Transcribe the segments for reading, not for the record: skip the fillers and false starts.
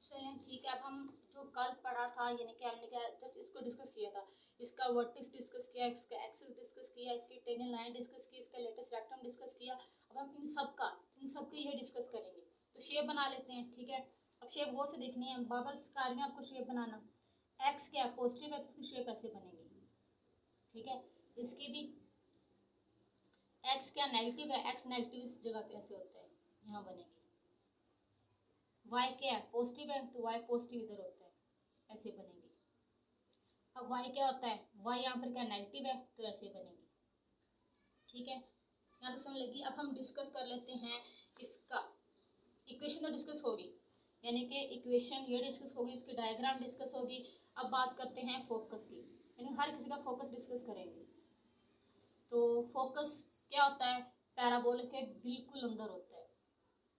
चलें ठीक है। अब हम जो कल पढ़ा था यानी कि हमने क्या जस्ट इसको डिस्कस किया था, इसका वर्टेक्स डिस्कस किया, इसका एक्सिस डिस्कस किया, इसकी टेंजेंट लाइन डिस्कस की, इसका लेटेस्ट रेक्टम डिस्कस किया। अब हम इन सब की ये डिस्कस करेंगे। तो शेप बना लेते हैं ठीक है। अब शेप गौर से देखनी है, बाबर सिखा रही हैं आपको शेप बनाना। एक्स क्या पॉजिटिव है तो उसकी शेप ऐसे बनेगी ठीक है। इसकी भी एक्स क्या नेगेटिव है, एक्स नेगेटिव इस जगह पे ऐसे होता है, यहाँ बनेगी। वाई क्या है पॉजिटिव है तो वाई पॉजिटिव इधर होता है, ऐसे बनेगी। अब वाई क्या होता है, वाई यहाँ पर क्या नेगेटिव है तो ऐसे बनेगी ठीक है। यहाँ तो समझ लगी। अब हम डिस्कस कर लेते हैं इसका इक्वेशन तो डिस्कस होगी, यानी कि इक्वेशन ये डिस्कस होगी, इसकी डायग्राम डिस्कस होगी। अब बात करते हैं फोकस की, यानी हर किसी का फोकस डिस्कस करेंगे। तो फोकस क्या होता है, पैराबोला के बिल्कुल अंदर होता है,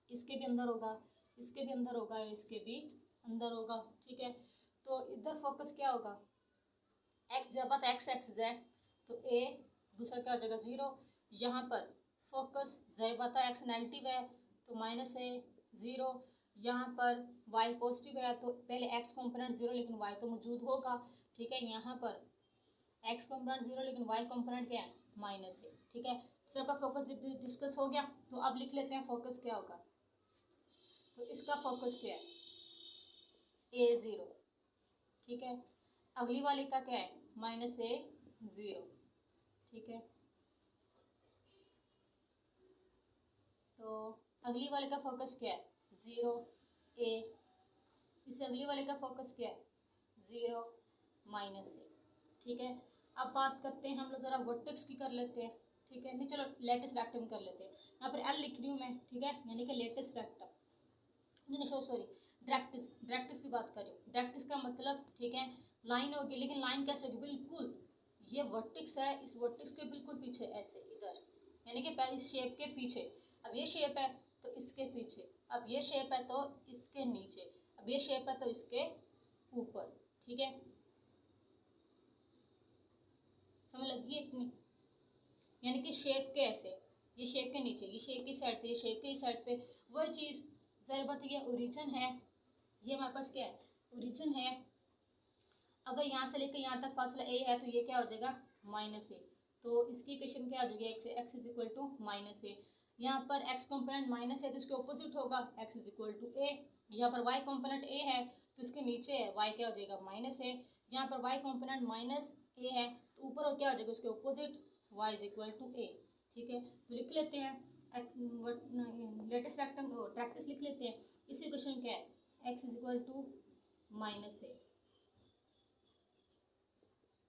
इसके भी अंदर होगा, इसके भी अंदर होगा, इसके भी अंदर होगा ठीक है। तो इधर फोकस क्या होगा, एक्स जब बात एक्स एक्सिस है तो ए दूसरा क्या हो जाएगा 0। यहाँ पर फोकस जब बात एक्स नेगेटिव है तो माइनस ए 0। यहाँ पर वाई पॉजिटिव है तो पहले एक्स कॉम्पोनेंट 0 लेकिन वाई तो मौजूद होगा ठीक है। यहाँ पर एक्स कॉम्पोनेंट 0 लेकिन वाई कॉम्पोनेंट क्या है माइनस ए ठीक है। सबका फोकस डिस्कस हो गया। तो अब लिख लेते हैं फोकस क्या होगा। तो इसका फोकस क्या है A0 ठीक है। अगली वाले का क्या है -A0 ठीक है। तो अगली वाले का फोकस क्या है 0A। इस अगली वाले का फोकस क्या है 0 -A ठीक है। अब बात करते हैं हम लोग जरा वर्टेक्स की कर लेते हैं ठीक है। नहीं चलो लेटेस्ट रेक्टम कर लेते हैं। यहाँ पर L लिख रही हूँ मैं ठीक है, यानी कि लेटेस्ट रेक्टम, नहीं सॉरी डायरेक्ट्रिक्स, डायरेक्ट्रिक्स की बात करें। डायरेक्ट्रिक्स का मतलब ठीक है लाइन होगी, लेकिन लाइन कैसे होगी बिल्कुल ये वर्टेक्स है, इस वर्टेक्स के बिल्कुल पीछे ऐसे इधर, यानी कि पहले शेप के पीछे। अब ये शेप है तो इसके पीछे, अब ये शेप है तो इसके नीचे, अब ये शेप है तो इसके ऊपर ठीक है। समझ लगी इतनी, यानी कि शेप के ऐसे, ये शेप के नीचे, ये शेप की साइड पे, ये शेप की साइड पे, वही चीज़ जरा बात ये ओरिजिन है, ये हमारे पास क्या है ओरिजिन है। अगर यहाँ से लेकर यहाँ तक फासला ए है तो ये क्या हो जाएगा -A। तो इसकी इक्वेशन क्या हो जाएगी x is equal to -A। यहाँ पर x कॉम्पोनेंट माइनस है तो इसके ऑपोजिट होगा x is equal to A। यहाँ पर y कॉम्पोनेंट a है तो इसके नीचे है y क्या हो जाएगा -A। यहाँ पर y कॉम्पोनेंट -A है तो ऊपर क्या हो जाएगा उसके opposite y is equal to A ठीक है। तो लिख लेते हैं लेटेस्ट प्रैक्टिस लिख लेते हैं। इसी क्वेश्चन क्या है x is equal to -A,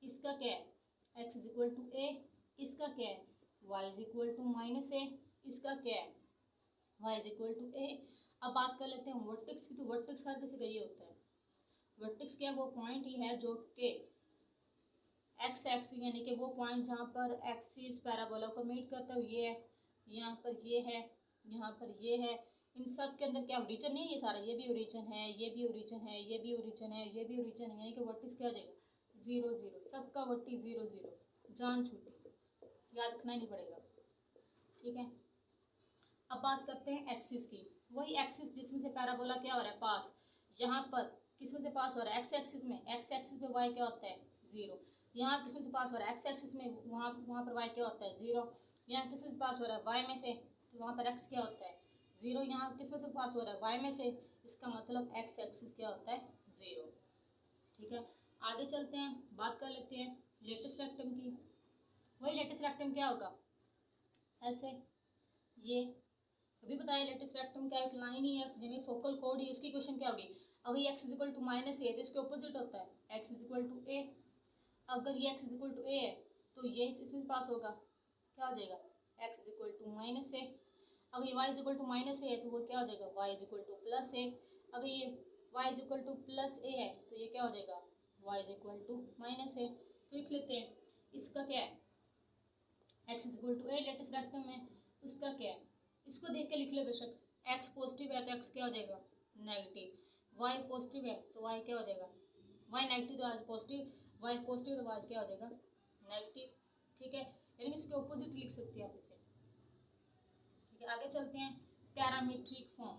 इसका क्या है x is equal to A, इसका क्या है y is equal to -A, इसका क्या है y is equal to A। अब बात कर लेते हैं वर्टेक्स की। तो वर्टेक्स हर किसी का ये होता है, वर्टेक्स क्या है वो पॉइंट ही है जो कि एक्स एक्सिस यानी कि वो पॉइंट जहाँ पर एक्सिस पैराबोला को मीट करता है ये है, यहाँ पर ये है, यहाँ पर ये है। इन सब के अंदर क्या ओरिजिन नहीं है, ये सारा, ये भी ओरिजिन है, ये भी ओरिजिन है, ये भी ओरिजिन है, ये भी ओरिजिन है, यानी कि वर्टेक्स क्या हो जाएगा 0 0, सबका वर्टेक्स 0 0, जान छूटी, याद रखना ही नहीं पड़ेगा ठीक है। अब बात करते हैं एक्सिस की, वही एक्सिस जिसमें से पैराबोला क्या हो रहा है पास, यहाँ पर किसमें से पास हो रहा है एक्स एक्सिस में, एक्स एक्सिस पे वाई क्या होता है 0। यहाँ किसमें से पास हो रहा है एक्स एक्सिस में, वहाँ पर वाई क्या होता है 0। यहाँ किसमें से पास हो रहा है वाई में से तो वहाँ पर एक्स क्या होता है 0। यहाँ किसमें से पास हो रहा है वाई में से, इसका मतलब एक्स एक्सिस क्या होता है 0 ठीक है। आगे चलते हैं, बात कर लेते हैं लेटेस्ट रेक्टम की। वही लेटेस्ट रेक्टम क्या होगा ऐसे, ये अभी बताया लेटेस्ट रेक्टम क्या एक लाइन ही है यानी फोकल कोड ही, उसकी क्वेश्चन क्या होगी। अगर ये x is equal to -A तो इसके ऑपोजिट होता है x is equal to A। अगर ये x is equal to A है तो ये इसमें पास होगा क्या हो जाएगा x is equal to -A। अगर ये y is equal to -A है तो वो क्या हो जाएगा y is equal to +A। अगर ये y is equal to +A है तो ये क्या हो जाएगा y is equal to -A। तो लिख लेते हैं इसका क्या है x is equal to A latus rectum में, उसका क्या है इसको देख के लिख ले बेशक। x पॉजिटिव है तो x क्या हो जाएगा नेगेटिव, y पॉजिटिव है तो y क्या हो जाएगा y नेगेटिव तो पॉजिटिव, y पॉजिटिव तो y क्या हो जाएगा नेगेटिव ठीक है। यानी कि इसके ऑपोजिट लिख सकते हैं आप इसे ठीक है। आगे चलते हैं पैरामीट्रिक फॉर्म,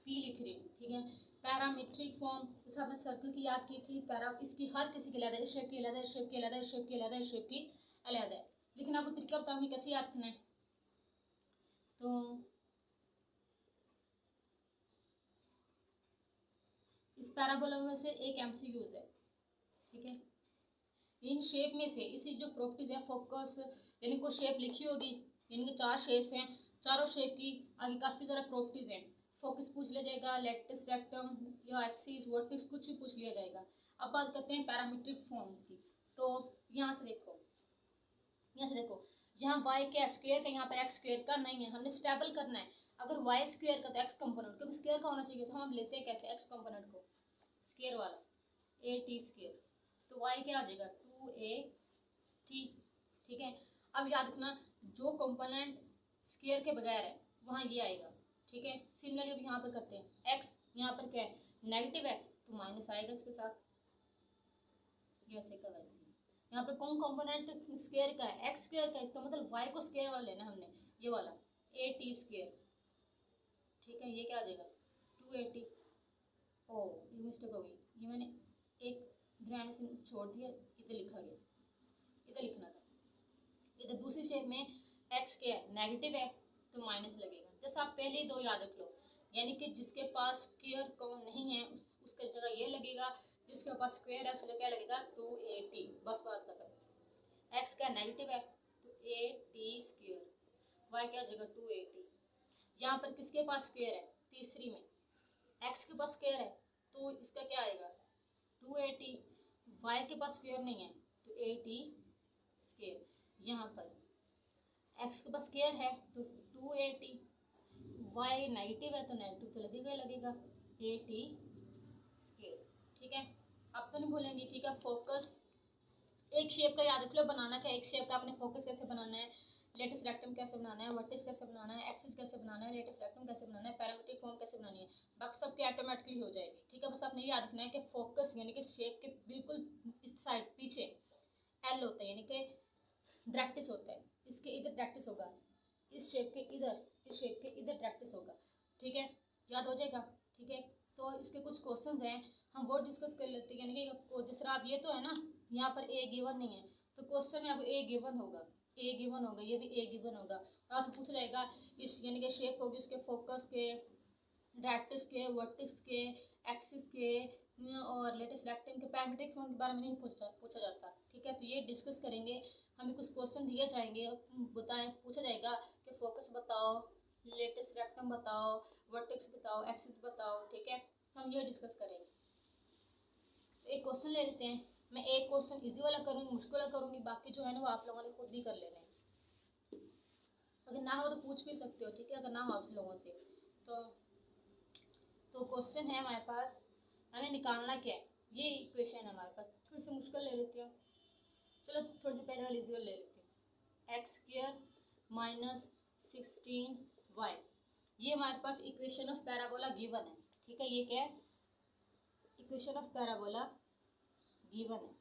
p लिख रही हूँ ठीक है। पैरामीट्रिक फॉर्म, जैसे आपने सर्कल की याद की थी, पैरा इसकी हर किसी की अलग है, इस शेप की अलग है, इस शेप की अलग है, इस शेप की अलग है, इस शेप की अलग है। लेकिन आपको तरीका बताऊंगी कैसे याद करना है। तो इस पैराबोला में से एक एमसीक्यूज है, ठीक है। इन शेप में से इसी जो प्रॉपर्टीज है फोकस, यानी कोई शेप लिखी होगी, यानी कि 4 शेप्स हैं, चारों शेप की आगे काफ़ी सारा प्रॉपर्टीज हैं। फोकस पूछ लिया जाएगा, लेटस रेक्टम या एक्सिस वर्टिक्स कुछ भी पूछ लिया जाएगा। अब बात करते हैं पैरामीट्रिक फॉर्म की। तो यहाँ से देखो, यहाँ वाई का स्क्वायर का, यहाँ पर एक्स स्क्वायर का नहीं है, हमने स्टेबल करना है। अगर वाई स्क्वायर का तो एक्स कंपोनेंट, क्योंकि स्क्वायर का होना चाहिए, तो हम लेते हैं कैसे एक्स कंपोनेंट को, स्क्वायर वाला ए टी स्क्वायर, तो वाई क्या आ जाएगा 2AT, ठीक है। अब याद रखना जो कंपोनेंट स्क्वायर के बगैर है वहाँ ये आएगा, ठीक है। सिमिलरली अब यहाँ पर करते हैं एक्स, यहाँ पर क्या है नेगेटिव है तो माइनस आएगा इसके साथ, जैसे का वैसे। यहाँ पर कौन कंपोनेंट स्क्वायर का है, एक्स स्क्वायर का, इसका मतलब वाई को स्क्वायर वाला लेना हमने, ये वाला AT स्क्वायर, ठीक है। ये क्या आ जाएगा 2AT। ओ ये मिस्टेक हो गई, ये मैंने एक ग्रैंड से छोड़ दिया, इधर लिखा गया, इधर लिखना था। इधर दूसरी शेप में एक्स क्या है नेगेटिव है तो माइनस लगेगा। जैसे आप पहले 2 याद रख लो, यानी कि जिसके पास स्क्वायर कौन नहीं है उसके जगह ये लगेगा, जिसके पास स्क्वायर है उसके क्या लगेगा 2AT, बस बात खत्म। एक्स क्या नेगेटिव है तो AT स्क्वायर, वाई क्या जगह 2AT। यहाँ पर किसके पास स्क्वायर है, तीसरी में एक्स के पास स्क्वायर है तो इसका क्या आएगा 2AT, वाई के पास स्क्वायर नहीं है तो AT स्क्वायर। यहाँ पर एक्स के पास स्क्वायर है तो 2AT, वाई नेगेटिव है तो नेगेटिव तो लगेगा AT स्क्वायर, ठीक है। अब तो नहीं भूलेंगे, ठीक है। फोकस एक शेप का याद रख लो, बनाना क्या एक शेप का, आपने फोकस कैसे बनाना है, लेटस रेक्टम कैसे बनाना है, वर्टिस कैसे बनाना है, एक्सिस कैसे बनाना है, लेटस रेक्टम कैसे बनाना है, पैरामीट्रिक फॉर्म कैसे बनानी है, बाकी सब की ऑटोमेटिकली हो जाएगी, ठीक है। बस आपने ये याद रखना है कि फोकस यानी कि शेप के बिल्कुल इस साइड पीछे एल होता है, यानी कि डायरेक्टिस होता है, इसके इधर डायरेक्टिस होगा, इस शेप के इधर, इस शेप के इधर डायरेक्टिस होगा, ठीक है। याद हो जाएगा, ठीक है। तो इसके कुछ क्वेश्चन हैं, हम वो डिस्कस कर लेते हैं। यानी कि जिस तरह आप ये तो है ना, यहाँ पर ए गिवन नहीं है तो क्वेश्चन में आपको ए गिवन होगा, ए गिवन होगा, ये भी ए गिवन होगा, और आपसे पूछा जाएगा इस यानी कि शेप होगी उसके फोकस के, डायरेक्टिस के, वर्टिक्स के, एक्सिस के और लेटेस्ट रेक्टेंगल के पैरामीट्रिक फॉर्म के बारे में नहीं पूछा जाता, ठीक है। तो ये डिस्कस करेंगे, हमें कुछ क्वेश्चन दिए जाएंगे, बताएं पूछा जाएगा कि फोकस बताओ, लेटेस्ट रेक्टेंगल बताओ, वर्टेक्स बताओ, एक्सिस बताओ, ठीक है। हम ये डिस्कस करेंगे। एक क्वेश्चन ले लेते हैं, मैं एक क्वेश्चन इजी वाला करूँगी, मुश्किल वाला करूँगी, बाकी जो है ना वो आप लोगों ने खुद ही कर लेना है। अगर ना हो तो पूछ भी सकते हो, ठीक है, अगर ना हो आप लोगों से तो क्वेश्चन है हमारे पास, हमें निकालना क्या है, ये इक्वेशन है हमारे पास। थोड़ी सी मुश्किल ले लेते हैं, चलो थोड़ी सी पहले वाली इजी ले लेते हैं। एक्स स्क्वायर माइनस 16y, ये हमारे पास इक्वेशन ऑफ पैराबोला गिवन है, ठीक है। ये क्या है इक्वेशन ऑफ पैराबोला गिवन है,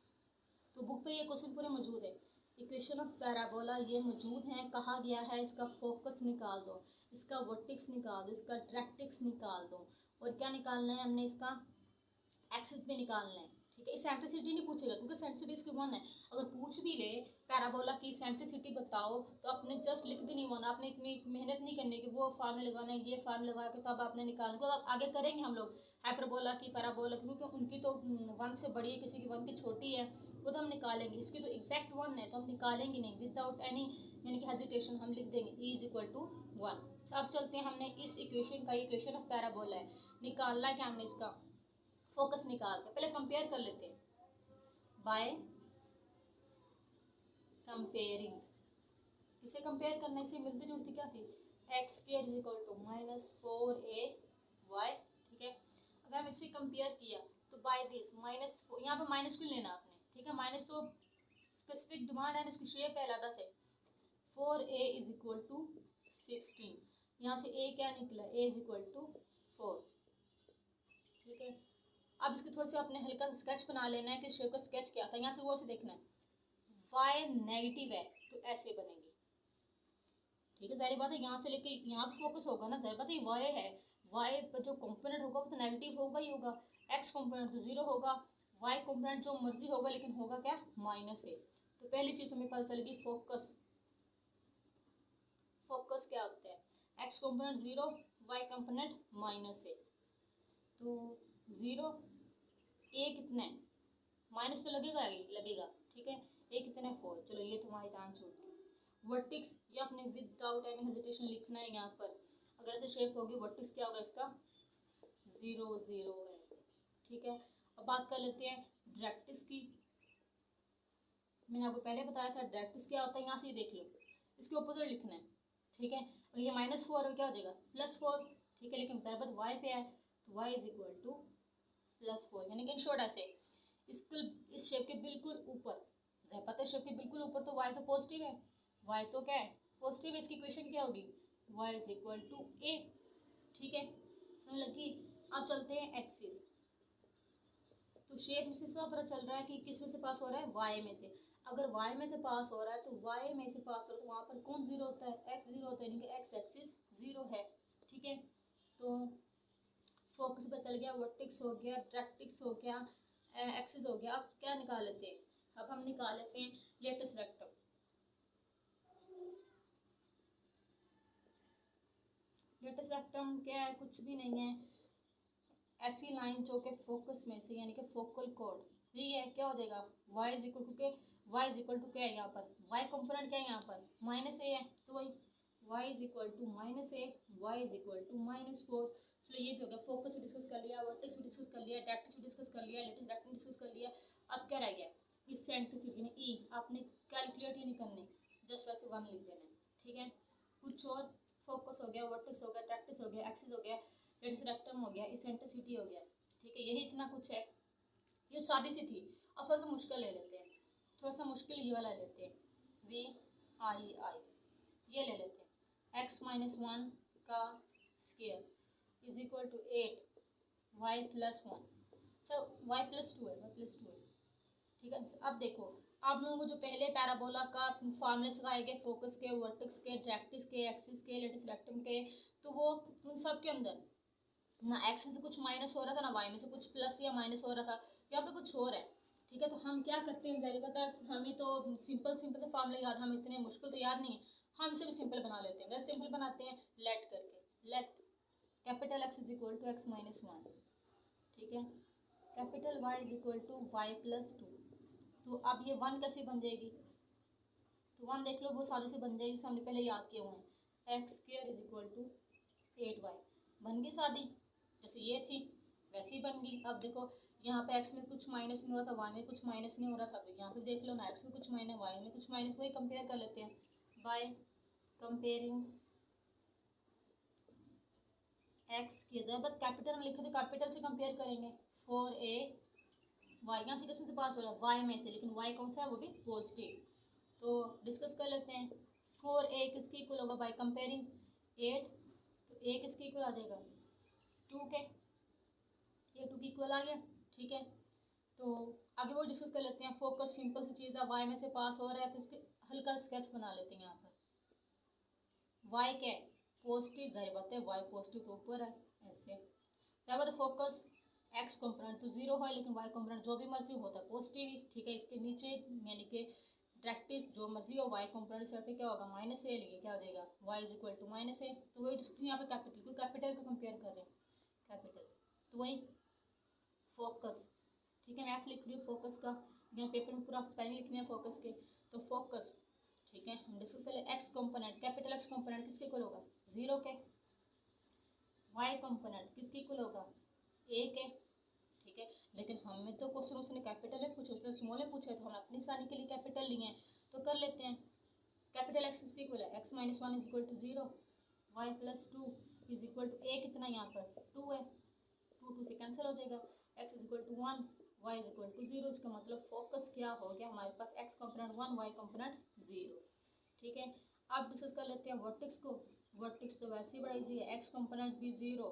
तो बुक पे ये क्वेश्चन पूरे मौजूद है। इक्वेशन ऑफ पैराबोला ये मौजूद है, कहा गया है इसका फोकस निकाल दो, इसका वर्टिक्स निकाल दो, इसका डायरेक्ट्रिक्स निकाल दो, और क्या निकालना है हमने इसका एक्सिस भी निकालना है, ठीक है। सेंट्रिसिटी नहीं पूछेगा क्योंकि सेंट्रिसिटी इसकी 1 है। अगर पूछ भी ले पैराबोला की सेंट्रिसिटी बताओ तो आपने जस्ट लिख भी नहीं होना, आपने इतनी मेहनत नहीं करनी कि वो फार्मूला लगाना है, ये फार्मूला लगा के तब आपने निकालना, क्योंकि आगे करेंगे हम लोग हाइपरबोला की, पैराबोला की, क्योंकि उनकी तो 1 से बड़ी है, किसी की 1 की छोटी है, वो तो हम निकालेंगे। इसकी तो एग्जैक्ट 1 है तो हम निकालेंगे नहीं, विदाउट एनी यानी कि हेजिटेशन हम लिख देंगे E = 1। अब चलते हैं, हमने इस इक्वेशन का इक्वेशन ऑफ पैराबोला है, निकालना क्या हमने इसका फोकस निकाल के, पहले कंपेयर कर लेते हैं बाय कंपेयरिंग। इसे कंपेयर करने से मिलती जुलती क्या थी एक्स स्क्वायर -4ay, ठीक है। अगर हम इसे कंपेयर किया तो बाय दिस माइनस, यहाँ पे माइनस क्यों लेना आपने, ठीक है, माइनस तो स्पेसिफिक डिमांड है, इसकी शेप है अलग से। 4a = 16, यहाँ से a क्या निकला a = 4, ठीक है। अब इसकी थोड़ी सी अपने हल्का सा स्केच बना लेना है कि शेप का स्केच क्या था, यहाँ से वो से देखना है। y नेगेटिव है तो ऐसे बनेगी, ठीक है। जाहिर बात है यहाँ से लेके यहाँ पे फोकस होगा ना, जाहिर बात है y है, वाई पर जो कॉम्पोनेंट होगा वो तो नेगेटिव होगा ही होगा, एक्स कॉम्पोनेंट तो 0 होगा, वाई कॉम्पोनेंट जो मर्जी होगा लेकिन होगा क्या, -a। तो पहली चीज़ तुम्हें पता चलेगी फोकस। फोकस क्या होता है, x component 0, y component -a। तो 0, a कितना है, माइनस तो लगेगा ही लगेगा, ठीक है। a कितना है 4, चलो ये तुम्हारी जान छूट गई। वर्टिक्स ये आपने विदाउट एनी हेजिटेशन लिखना है यहाँ पर। अगर ऐसे शेप होगी वर्टिक्स क्या होगा इसका, 0 0 है, ठीक है। अब बात कर लेते हैं डायरेक्ट्रिक्स की। मैंने आपको पहले बताया था डायरेक्ट्रिक्स क्या होता है, यहाँ से ही देख लो, इसके ऑपोजिट लिखना है, ठीक है। और ये -4 और क्या हो जाएगा +4, ठीक है। लेकिन ज़रबत y पे है तो y इज इक्वल टू +4, यानी कि इन शॉर्ट ऐसे इस शेप के बिल्कुल ऊपर, पता है शेप के बिल्कुल ऊपर तो y तो पॉजिटिव है, y तो क्या है पॉजिटिव है, इसकी इक्वेशन क्या होगी y is equal to a, ठीक है। समझ लगी। अब चलते हैं एक्सिस। तो शेप में से पता चल रहा है कि किस में से पास हो रहा है, y में से। अगर y में से पास हो रहा है तो y में से पास हो रहा है तो वहाँ पर कौन 0 होता है, x 0 होता है, यानी कि x एक्सिस 0 है, ठीक है। तो फोकस पे चल गया, वर्टिक्स हो गया, डायरेक्ट्रिक्स हो गया, एक्सिस हो गया। अब क्या निकाल लेते हैं, अब हम निकाल लेते हैं लेटस रेक्टम। लेटस रेक्टम क्या है, कुछ भी नहीं है, ऐसी लाइन जो कि फोकस में से यानी कि फोकल कोड, ठीक है। क्या हो जाएगा y इज इक्वल टू के, y इज इक्वल टू क्या है यहाँ पर, y कंपोनेंट क्या है यहाँ पर -a है, तो वही y is equal to -a, y is equal to -4। चलो ये भी हो गया, फोकस भी डिस्कस कर लिया, वर्टेक्स भी डिस्कस कर लिया, डायरेक्ट्रिक्स भी डिस्कस कर लिया, लेटेस्ट रेक्टम डिस्कस कर लिया। अब क्या रह गया, इसेंट्रिसिटी यानी ई, आपने कैलकुलेट ही नहीं करने, जस्ट वैसे 1 लिख देना है, ठीक है। कुछ और, फोकस हो गया, वर्टेक्स हो गया, डायरेक्ट्रिक्स हो गया, एक्सिस हो गया, लेटेस्ट रेक्टम हो गया, इसेंट्रिसिटी हो गया, ठीक है। यही इतना कुछ है, ये सादी सी थी। अब थोड़ा सा मुश्किल ले लेते हैं, थोड़ा सा मुश्किल ये वाला लेते हैं, VII ये ले लेते हैं, x-1 का square is equal to 8 y + 1, चलो y + 2 है, y + 2 है, ठीक है। अब देखो आप लोगों को जो पहले पैराबोला का फॉर्मूले सिखाए गए, फोकस के, वर्टेक्स के, डायरेक्ट्रिक्स के, एक्सिस के, लेटेस्ट रेक्टम के, तो वो उन सब के अंदर ना x में से कुछ माइनस हो रहा था, ना y में से कुछ प्लस या माइनस हो रहा था, यहाँ पे कुछ और है, ठीक है। तो हम क्या करते हैं, जरिए पता है हमें तो सिंपल सिंपल से फॉर्मूले याद, हम इतने मुश्किल तो याद नहीं, हम इसे भी सिंपल बना लेते हैं। वैसे सिंपल बनाते हैं लेट करके, let capital X is equal to x-1, ठीक है, capital Y is equal to y + 2। तो अब ये 1 कैसे बन जाएगी, तो 1 देख लो, वो सादे से बन जाएगी, जिसे हमने पहले याद किए हुए हैं, x² is equal to 8y, बन गई सादी, जैसे ये थी वैसे ही बन गई। अब देखो यहाँ पे x में कुछ माइनस नहीं हो रहा था, y में कुछ माइनस नहीं हो रहा था, तो यहाँ पे देख लो ना, x में कुछ माइनस, y में कुछ माइनस, वही कंपेयर कर लेते हैं बाय कंपेयरिंग x की जरूरत कैपिटल में लिखे तो कैपिटल से कंपेयर करेंगे, 4a y, यहाँ से किसमें से पास हो रहा है, y में से, लेकिन y कौन सा है, वो भी पॉजिटिव। तो डिस्कस कर लेते हैं, 4a किसके इक्वल होगा बाय कंपेयरिंग 8, तो a किसके इक्वल आ जाएगा 2 के, ये 2 की इक्वल आ गया, ठीक है। तो आगे वो डिस्कस कर लेते हैं, फोकस सिंपल सी चीज़ है, y में से पास हो रहा है तो इसके हल्का स्केच बना लेते हैं। यहाँ पर y क्या है पॉजिटिव, जाहिर बात है y पॉजिटिव के ऊपर है, ऐसे क्या बात है, फोकस x कंपोनेंट तो 0 है, लेकिन y कंपोनेंट जो भी मर्जी होता है पॉजिटिव ही, ठीक है। इसके नीचे यानी कि डायरेक्ट्रिक्स जो मर्जी हो, y कंपोनेंट से पे क्या होगा -a, लिए क्या हो जाएगा y is equal to -a। तो वही डिस्कस यहाँ पर कैपिटल को कैपिटल को कंपेयर कर रहे हैं, कैपिटल तो वही फोकस, ठीक है। मैं F लिख रही हूँ फोकस का, यहाँ पेपर में पूरा स्पेलिंग लिखने हैं फोकस के, तो फोकस, ठीक है। हम डिस्कस करें x component, capital x component किसके इक्वल होगा 0 के, वाई कंपोनेंट किसके इक्वल होगा 1 के, ठीक है। लेकिन हमें तो क्वेश्चन उसने कैपिटल में पूछे, उसने स्मॉल में पूछे, तो हम अपनी आसानी के लिए कैपिटल लिए हैं, तो कर लेते हैं। कैपिटल एक्स किसके इक्वल है, x-1 is equal to 0, y + 2 is equal to a कितना यहाँ पर 2 है, 2 से कैंसिल हो जाएगा, x is equal to 1, y is equal to 0। इसका मतलब फोकस क्या हो गया हमारे पास, x कंपोनेंट 1, y कंपोनेंट 0, ठीक है। अब डिस्कस कर लेते हैं वर्टेक्स को। वर्टेक्स तो वैसे ही बड़ा इजी है, x कंपोनेंट भी 0,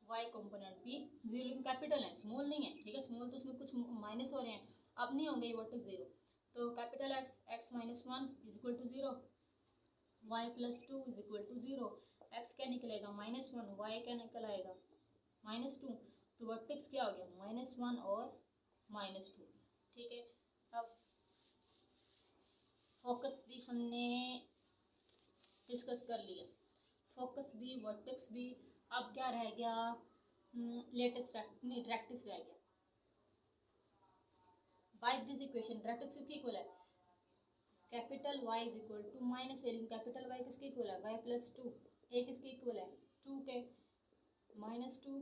y कंपोनेंट भी 0, लेकिन कैपिटल है, स्मॉल नहीं है, ठीक है। स्मॉल तो उसमें कुछ माइनस हो रहे हैं, अब नहीं होंगे ये वर्टेक्स 0। तो capital x x-1 is equal to 0, y + 2 is equal to 0, x क्या निकलेगा -1, वाई क्या निकल आएगा -2, तो वर्टेक्स क्या हो गया -1 और -2। ठीक है, अब फोकस भी हमने डिस्कस कर लिया, फोकस भी वर्टेक्स भी। अब क्या रह गया, लेटेस्ट डायरेक्ट्रिक्स रह गया। बाय दिस इक्वेशन डायरेक्ट्रिक्स किसकी इक्वल है, capital Y is equal to minus A, capital Y किसकी इक्वल है y+2, ए किसकी इक्वल है 2 के, -2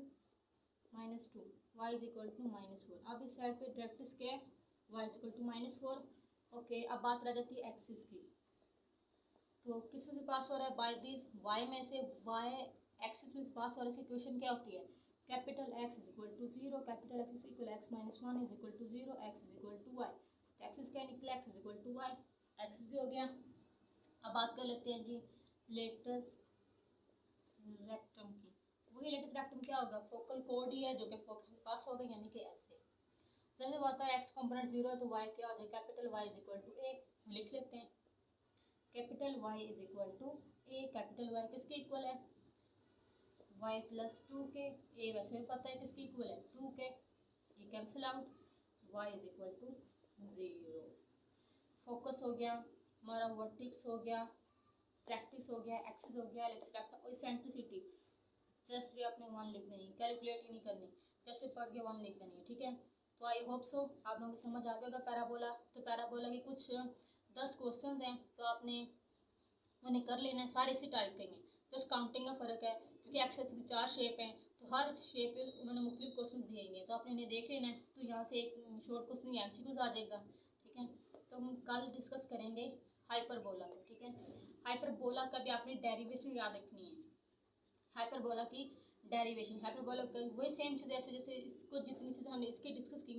-2, y इज इक्वल टू -4। अब इस साइड पे डायरेक्ट्रिक्स क्या है, y is equal to -4। Okay, अब बात रह जाती है एक्सिस की, तो किस में से पास हो रहा है, बाय दिस y में से, y एक्सिस में से पास हो रहा है। इसकी इक्वेशन क्या होती है, capital X is equal to 0, capital X is equal x-1 is equal to 0, x is equal to y। Axis क्या निकला, x is equal to y, axis भी हो गया। अब बात कर लेते हैं जी लेटेस्ट रेक्टम की। वही लेटेस्ट रेक्टम क्या होगा, फोकल कोड ही है जो कि फोकस में पास होगा, यानी कि ऐसे जैसे बात है x कंपोनेंट 0 है तो y क्या हो जाए, capital Y is equal to a, लिख लेते हैं capital Y is equal to a। Capital Y किसके इक्वल है, y+2 के, a वैसे भी पता है किसकी इक्वल है 2 के, ये cancel out, y is equal to 0। Focus हो गया हमारा, वर्टेक्स हो गया, प्रैक्टिस हो गया, एक्सिस हो गया, लेटेस्ट रेक्टम और सेंट्रिसिटी। जस्ट भी आपने 1 लिख देनी, कैलकुलेट ही नहीं करनी, जैसे पढ़ के 1 लिख देनी है। ठीक है, तो आई होप सो आप लोगों को समझ आ गया होगा पैराबोला। तो पैराबोला के कुछ 10 क्वेश्चन हैं, तो आपने उन्हें कर लेना है, सारे इसी टाइप के हैं, जस्ट काउंटिंग का फ़र्क है, क्योंकि एक्सेस की 4 शेप हैं, तो हर शेप पे उन्होंने मुख्तलिफ क्वेश्चन दिए हैं, तो आपने इन्हें देख लेना है। तो यहाँ से एक शॉर्ट क्वेश्चन या MCQs आ जाएगा। ठीक है, तो हम कल डिस्कस करेंगे हाइपरबोला को। ठीक है, हाइपरबोला का भी आपने डेरिवेशन याद रखनी है, हाइपरबोला की डेरिवेशन, हाइपरबोला का वही सेम चीज़, ऐसे जैसे इसको जितनी चीज़ें हमने इसकी डिस्कस की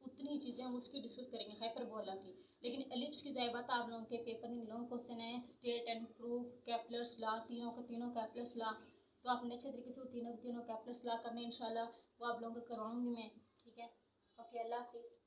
उतनी ही चीज़ें हम उसकी डिस्कस करेंगे हाइपरबोला की। लेकिन एलिप्स की ज़ाहिर बात आप लोगों के पेपर में लॉन्ग क्वेश्चन है, state and proof, Kepler's law, तीनों का तीनों केपलर्स लॉ, तो आपने अच्छे तरीके से वो तीनों केपलर्स लॉ करने इंशाल्लाह, वो आप लोगों को करवाऊंगी मैं। ठीक है, ओके, अल्लाह हाफिज़।